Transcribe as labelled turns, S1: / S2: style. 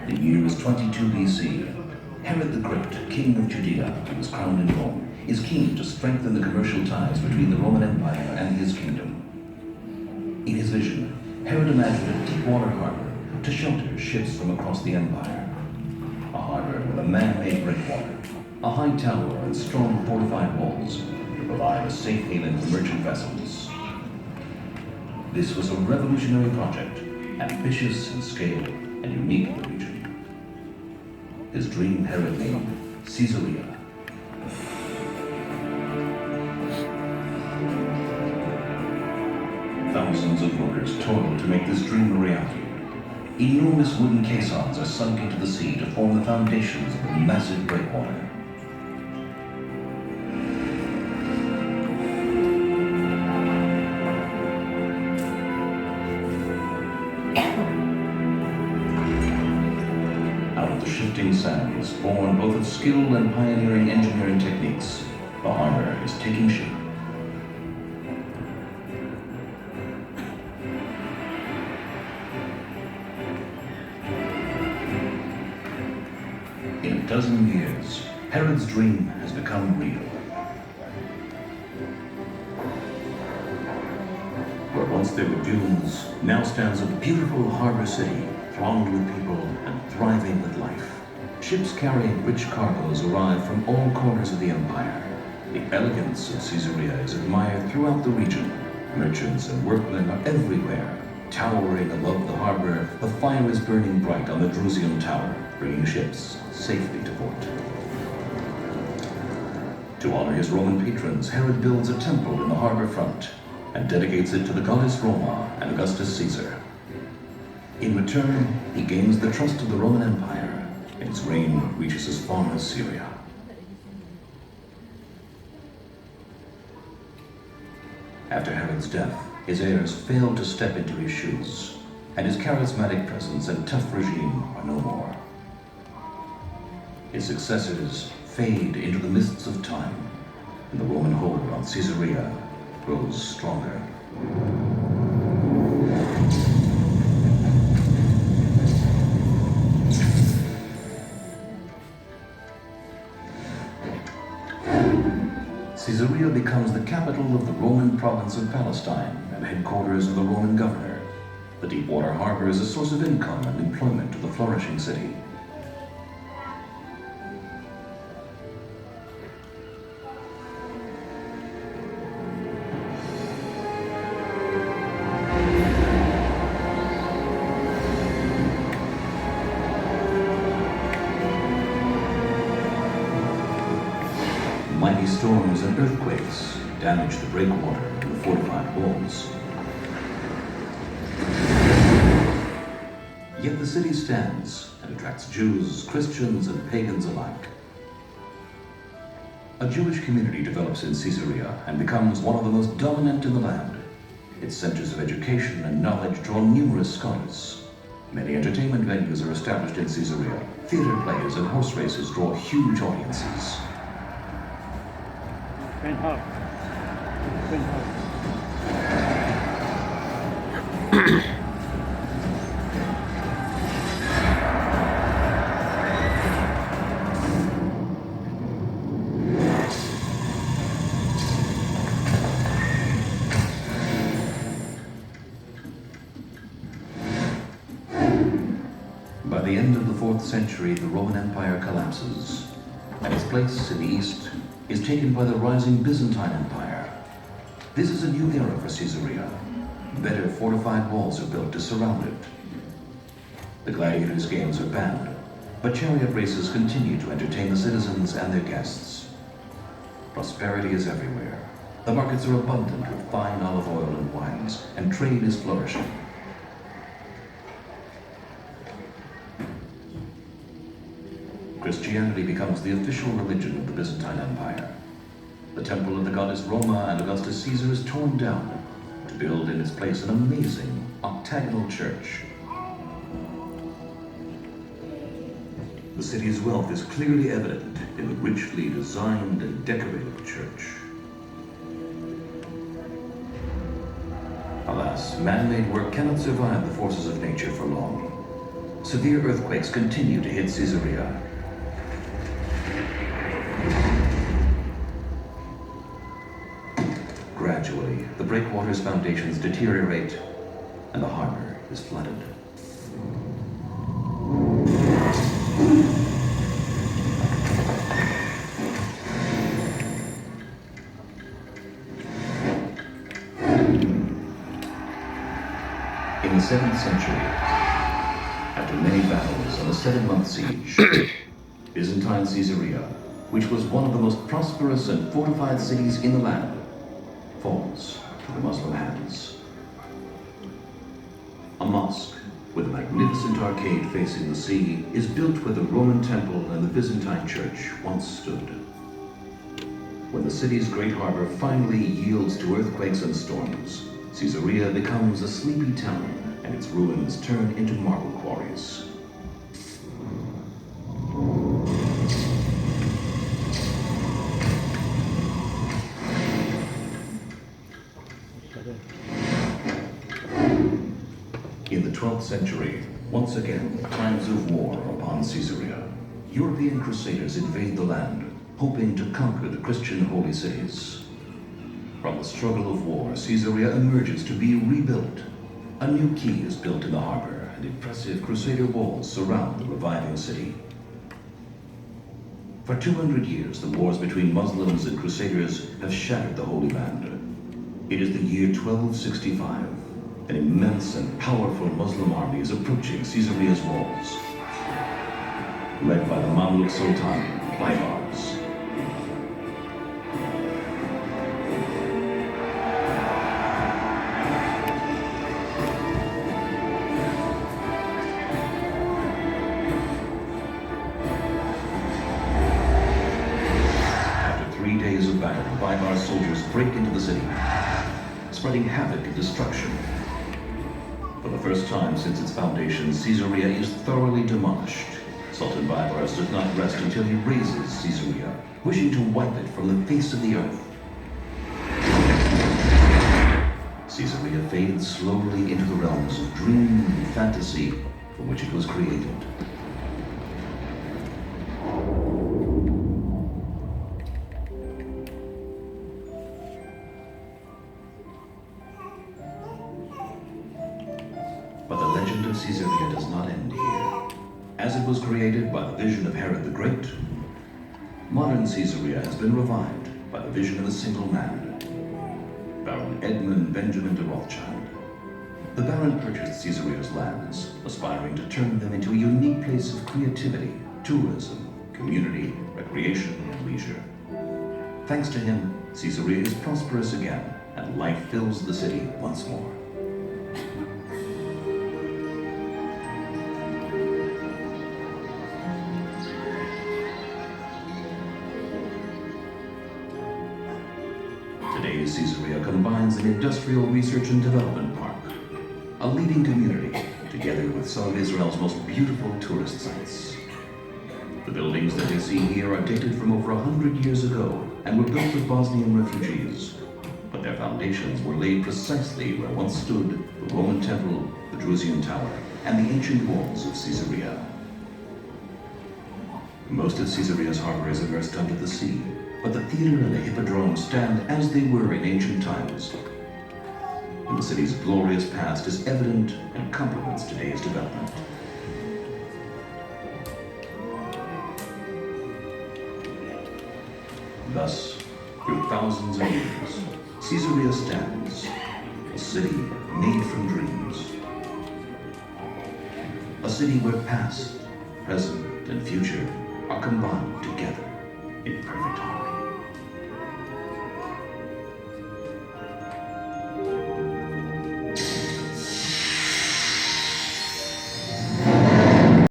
S1: The year is 22 BC. Herod the Great, king of Judea, who was crowned in Rome, is keen to strengthen the commercial ties between the Roman Empire and his kingdom. In his vision, Herod imagined a deep-water harbor to shelter ships from across the empire. A harbor with a man-made breakwater, a high tower and strong fortified walls to provide a safe haven for merchant vessels. This was a revolutionary project, ambitious in scale and unique in the region. His dream Herod named Caesarea. Thousands of workers toiled to make this dream a reality. Enormous wooden caissons are sunk into the sea to form the foundations of the massive breakwater. Out of the shifting sands, born both of skilled and pioneering engineering techniques, the harbor is taking shape. In a dozen years, Herod's dream has become real. Where once there were dunes, now stands a beautiful harbor city, thronged with people and thriving with life. Ships carrying rich cargoes arrive from all corners of the empire. The elegance of Caesarea is admired throughout the region. Merchants and workmen are everywhere. Towering above the harbor, the fire is burning bright on the Drusian Tower, bringing ships safely to port. To honor his Roman patrons, Herod builds a temple in the harbor front and dedicates it to the goddess Roma and Augustus Caesar. In return, he gains the trust of the Roman Empire, and his reign reaches as far as Syria. After Herod's death, his heirs failed to step into his shoes, and his charismatic presence and tough regime are no more. His successors fade into the mists of time, and the Roman hold on Caesarea grows stronger. Caesarea becomes the capital of the Roman province of Palestine and headquarters of the Roman governor. The deep-water harbor is a source of income and employment to the flourishing city. Mighty storms and earthquakes damage the breakwater and the fortified walls. Yet the city stands and attracts Jews, Christians, and pagans alike. A Jewish community develops in Caesarea and becomes one of the most dominant in the land. Its centers of education and knowledge draw numerous scholars. Many entertainment venues are established in Caesarea. Theater plays and horse races draw huge audiences. By the end of the 4th century, the Roman Empire collapses, and its place in the east is taken by the rising Byzantine Empire. This is a new era for Caesarea. Better fortified walls are built to surround it. The gladiators' games are banned, but chariot races continue to entertain the citizens and their guests. Prosperity is everywhere. The markets are abundant with fine olive oil and wines, and trade is flourishing. Christianity becomes the official religion of the Byzantine Empire. The temple of the goddess Roma and Augustus Caesar is torn down to build in its place an amazing octagonal church. The city's wealth is clearly evident in the richly designed and decorated church. Alas, man-made work cannot survive the forces of nature for long. Severe earthquakes continue to hit Caesarea. Gradually, the breakwater's foundations deteriorate and the harbor is flooded. In the 7th century, after many battles and a 7-month siege, Byzantine Caesarea, which was one of the most prosperous and fortified cities in the land, falls to the Muslim hands. A mosque with a magnificent arcade facing the sea is built where the Roman temple and the Byzantine church once stood. When the city's great harbor finally yields to earthquakes and storms, Caesarea becomes a sleepy town and its ruins turn into marble quarries. In the 12th century, once again, times of war are upon Caesarea. European crusaders invade the land, hoping to conquer the Christian holy cities. From the struggle of war, Caesarea emerges to be rebuilt. A new quay is built in the harbor, and impressive crusader walls surround the reviving city. For 200 years, the wars between Muslims and crusaders have shattered the Holy Land. It is the year 1265. An immense and powerful Muslim army is approaching Caesarea's walls, led by the Mamluk Sultan, Baybars. After 3 days of battle, Baybars soldiers break into the city, spreading havoc and destruction. For the first time since its foundation, Caesarea is thoroughly demolished. Sultan Baybars does not rest until he razes Caesarea, wishing to wipe it from the face of the earth. Caesarea fades slowly into the realms of dream and fantasy from which it was created. But the legend of Caesarea does not end here. As it was created by the vision of Herod the Great, modern Caesarea has been revived by the vision of a single man, Baron Edmund Benjamin de Rothschild. The Baron purchased Caesarea's lands, aspiring to turn them into a unique place of creativity, tourism, community, recreation, and leisure. Thanks to him, Caesarea is prosperous again, and life fills the city once more. Today's Caesarea combines an industrial research and development park, a leading community, together with some of Israel's most beautiful tourist sites. The buildings that you see here are dated from over 100 years ago and were built with Bosnian refugees, but their foundations were laid precisely where once stood the Roman Temple, the Drusian Tower, and the ancient walls of Caesarea. Most of Caesarea's harbor is immersed under the sea, but the theater and the hippodrome stand as they were in ancient times. And the city's glorious past is evident and complements today's development. Thus, through thousands of years, Caesarea stands, a city made from dreams. A city where past, present, and future are combined together in perfect harmony.